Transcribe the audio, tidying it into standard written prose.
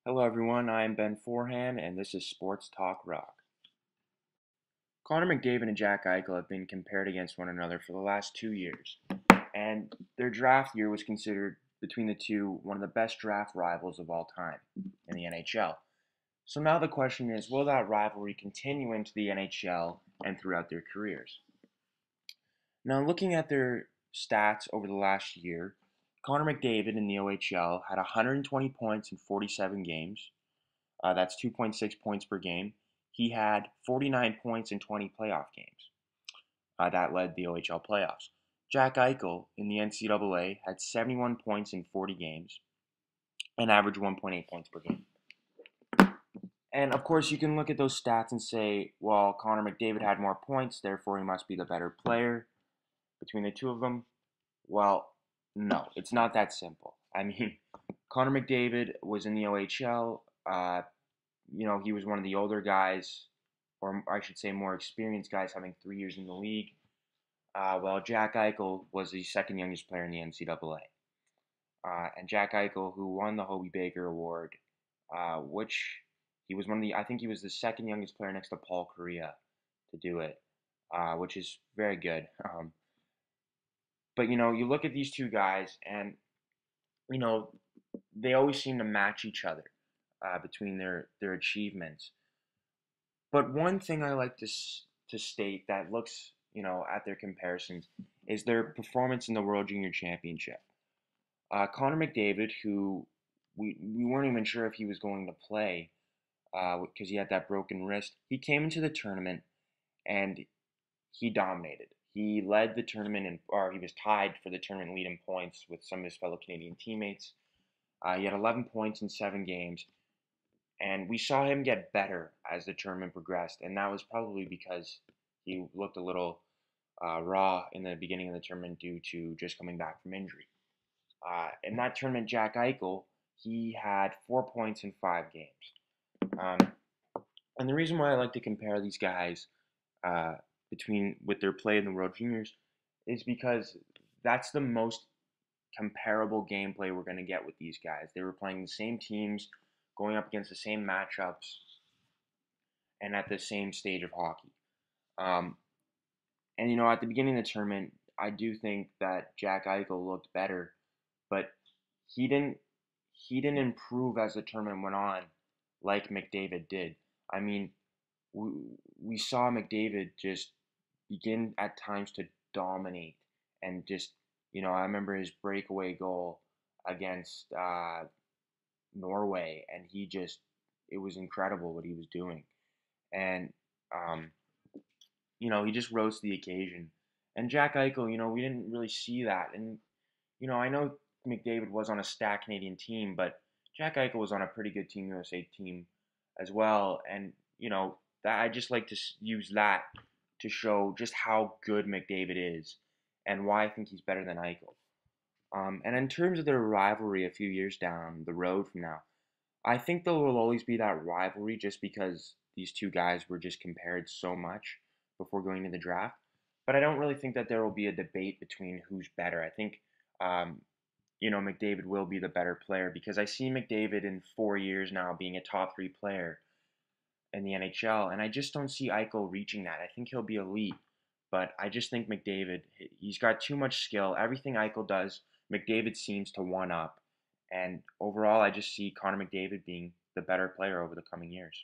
Hello everyone, I am Ben Forehand and this is Sports Talk Rock. Connor McDavid and Jack Eichel have been compared against one another for the last 2 years, and their draft year was considered between the two one of the best draft rivals of all time in the NHL. So now the question is, will that rivalry continue into the NHL and throughout their careers? Now looking at their stats over the last year, Connor McDavid in the OHL had 120 points in 47 games. That's 2.6 points per game. He had 49 points in 20 playoff games. That led the OHL playoffs. Jack Eichel in the NCAA had 71 points in 40 games and averaged 1.8 points per game. And of course, you can look at those stats and say, well, Connor McDavid had more points, therefore he must be the better player between the two of them. Well, no, it's not that simple. I mean, Connor McDavid was in the OHL. He was one of the older guys, or I should say more experienced guys, having 3 years in the league. While Jack Eichel was the second youngest player in the NCAA. And Jack Eichel, who won the Hobey Baker Award, which he was I think he was the second youngest player next to Paul Kariya to do it, which is very good. But you look at these two guys, and you know, they always seem to match each other between their achievements. But one thing I like to state that looks, at their comparisons is their performance in the World Junior Championship. Connor McDavid, who we weren't even sure if he was going to play because he had that broken wrist, he came into the tournament and he dominated. He led the tournament, or he was tied for the tournament lead in points with some of his fellow Canadian teammates. He had 11 points in 7 games, and we saw him get better as the tournament progressed, and that was probably because he looked a little raw in the beginning of the tournament due to just coming back from injury. In that tournament, Jack Eichel, he had 4 points in 5 games. And the reason why I like to compare these guys with their play in the World Juniors is because that's the most comparable gameplay we're going to get with these guys. They were playing the same teams, going up against the same matchups, and at the same stage of hockey. Um, and at the beginning of the tournament, I do think that Jack Eichel looked better, but he didn't he didn't improve as the tournament went on like McDavid did. I mean, we, we saw McDavid just begin at times to dominate and just I remember his breakaway goal against Norway, and it was incredible what he was doing, and um, he just rose to the occasion. And Jack Eichel, we didn't really see that, and I know McDavid was on a stacked Canadian team, but Jack Eichel was on a pretty good Team USA team as well, and that I just like to use that to show just how good McDavid is and why I think he's better than Eichel. And in terms of their rivalry a few years down the road from now, I think there will always be that rivalry just because these two guys were just compared so much before going to the draft. But I don't really think that there will be a debate between who's better. I think, McDavid will be the better player because I see McDavid in 4 years now being a top three player in the NHL, and I just don't see Eichel reaching that. I think he'll be elite, but I just think McDavid, he's got too much skill. Everything Eichel does, McDavid seems to one up. And overall, I just see Connor McDavid being the better player over the coming years.